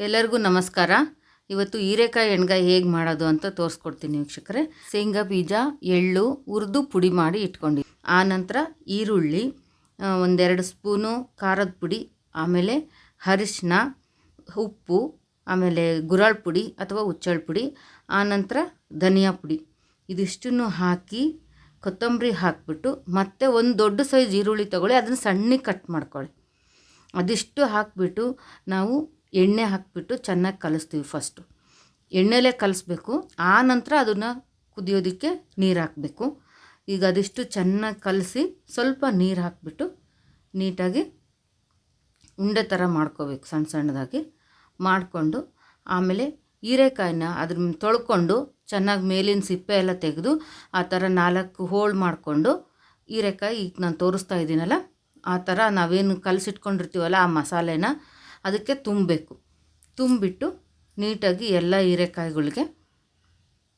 ಎಲ್ಲರಿಗೂ ನಮಸ್ಕಾರ. ಇವತ್ತು ಹೀರೆಕಾಯಿ ಎಣ್ಗಾಯಿ ಹೇಗೆ ಮಾಡೋದು ಅಂತ ತೋರಿಸ್ಕೊಡ್ತೀನಿ ವೀಕ್ಷಕರೇ. ಶೇಂಗಾ ಬೀಜ, ಎಳ್ಳು ಹುರಿದು ಪುಡಿ ಮಾಡಿ ಇಟ್ಕೊಂಡು, ಆನಂತರ ಈರುಳ್ಳಿ, ಒಂದೆರಡು ಸ್ಪೂನು ಖಾರದ ಪುಡಿ, ಆಮೇಲೆ ಅರಿಶಿನ, ಉಪ್ಪು, ಆಮೇಲೆ ಗುರಾಳ್ ಪುಡಿ ಅಥವಾ ಹುಚ್ಚಳ ಪುಡಿ, ಆನಂತರ ಧನಿಯಾ ಪುಡಿ, ಇದಿಷ್ಟನ್ನು ಹಾಕಿ ಕೊತ್ತಂಬರಿ ಹಾಕಿಬಿಟ್ಟು ಮತ್ತೆ ಒಂದು ದೊಡ್ಡ ಸೈಜ್ ಈರುಳ್ಳಿ ತೊಗೊಳ್ಳಿ, ಅದನ್ನು ಸಣ್ಣಗೆ ಕಟ್ ಮಾಡ್ಕೊಳ್ಳಿ. ಅದಿಷ್ಟು ಹಾಕಿಬಿಟ್ಟು ನಾವು ಎಣ್ಣೆ ಹಾಕಿಬಿಟ್ಟು ಚೆನ್ನಾಗಿ ಕಲಿಸ್ತೀವಿ. ಫಸ್ಟು ಎಣ್ಣೆಲೇ ಕಲಿಸ್ಬೇಕು, ಆ ನಂತರ ಅದನ್ನು ಕುದಿಯೋದಕ್ಕೆ ನೀರು ಹಾಕಬೇಕು. ಈಗ ಅದಿಷ್ಟು ಚೆನ್ನಾಗಿ ಕಲಸಿ ಸ್ವಲ್ಪ ನೀರು ಹಾಕಿಬಿಟ್ಟು ನೀಟಾಗಿ ಉಂಡೆ ಥರ ಮಾಡ್ಕೋಬೇಕು, ಸಣ್ಣ ಸಣ್ಣದಾಗಿ ಮಾಡಿಕೊಂಡು, ಆಮೇಲೆ ಹೀರೆಕಾಯಿನ ಅದ್ರ ತೊಳ್ಕೊಂಡು ಚೆನ್ನಾಗಿ ಮೇಲಿನ ಸಿಪ್ಪೆ ಎಲ್ಲ ತೆಗೆದು ಆ ಥರ 4 ಹೋಳು ಮಾಡಿಕೊಂಡು ಹೀರೆಕಾಯಿ ಈಗ ನಾನು ತೋರಿಸ್ತಾ ಇದ್ದೀನಲ್ಲ ಆ ಥರ ನಾವೇನು ಕಲಸಿಟ್ಕೊಂಡಿರ್ತೀವಲ್ಲ ಆ ಮಸಾಲೆನ ಅದಕ್ಕೆ ತುಂಬಬೇಕು. ತುಂಬಿಟ್ಟು ನೀಟಾಗಿ ಎಲ್ಲ ಹೀರೆಕಾಯಿಗಳಿಗೆ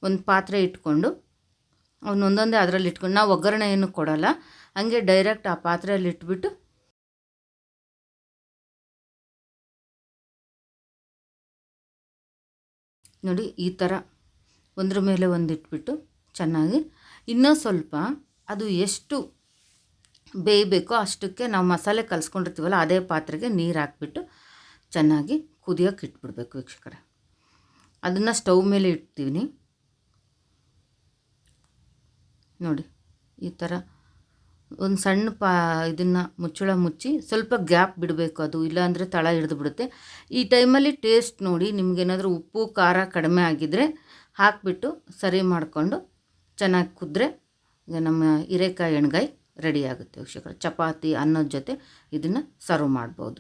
ಒಂದು ಪಾತ್ರೆ ಇಟ್ಕೊಂಡು ಅವನ್ನೊಂದೊಂದೇ ಅದರಲ್ಲಿ ಇಟ್ಕೊಂಡು, ನಾವು ಒಗ್ಗರಣೆ ಏನು ಕೊಡೋಲ್ಲ, ಹಂಗೆ ಡೈರೆಕ್ಟ್ ಆ ಪಾತ್ರೆಯಲ್ಲಿ ಇಟ್ಬಿಟ್ಟು ನೋಡಿ ಈ ಥರ ಒಂದ್ರ ಮೇಲೆ ಒಂದು ಇಟ್ಬಿಟ್ಟು ಚೆನ್ನಾಗಿ ಇನ್ನೂ ಸ್ವಲ್ಪ ಅದು ಎಷ್ಟು ಬೇಯಬೇಕೋ ಅಷ್ಟಕ್ಕೆ ನಾವು ಮಸಾಲೆ ಕಲಿಸ್ಕೊಂಡಿರ್ತೀವಲ್ಲ ಅದೇ ಪಾತ್ರೆಗೆ ನೀರು ಹಾಕ್ಬಿಟ್ಟು ಚೆನ್ನಾಗಿ ಕುದಿಯೋಕೆ ಇಟ್ಬಿಡ್ಬೇಕು ವೀಕ್ಷಕರೇ. ಅದನ್ನು ಸ್ಟವ್ ಮೇಲೆ ಇಡ್ತೀವಿ ನೋಡಿ ಈ ಥರ ಒಂದು ಸಣ್ಣ ಇದನ್ನು ಮುಚ್ಚಳ ಮುಚ್ಚಿ ಸ್ವಲ್ಪ ಗ್ಯಾಪ್ ಬಿಡಬೇಕು, ಅದು ಇಲ್ಲಾಂದರೆ ತಳ ಹಿಡಿದು ಬಿಡುತ್ತೆ. ಈ ಟೈಮಲ್ಲಿ ಟೇಸ್ಟ್ ನೋಡಿ, ನಿಮಗೇನಾದರೂ ಉಪ್ಪು ಖಾರ ಕಡಿಮೆ ಆಗಿದ್ದರೆ ಹಾಕಿಬಿಟ್ಟು ಸರಿ ಮಾಡಿಕೊಂಡು ಚೆನ್ನಾಗಿ ಕುದ್ರೆ ಈಗ ನಮ್ಮ ಹೀರೆಕಾಯಿ ಎಣ್ಗಾಯಿ ರೆಡಿ ಆಗುತ್ತೆ ವೀಕ್ಷಕರೇ. ಚಪಾತಿ ಅನ್ನದ ಜೊತೆ ಇದನ್ನು ಸರ್ವ್ ಮಾಡ್ಬೋದು.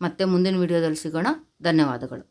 ಮತ್ತೆ ಮುಂದಿನ ವಿಡಿಯೋದಲ್ಲಿ ಸಿಗೋಣ. ಧನ್ಯವಾದಗಳು.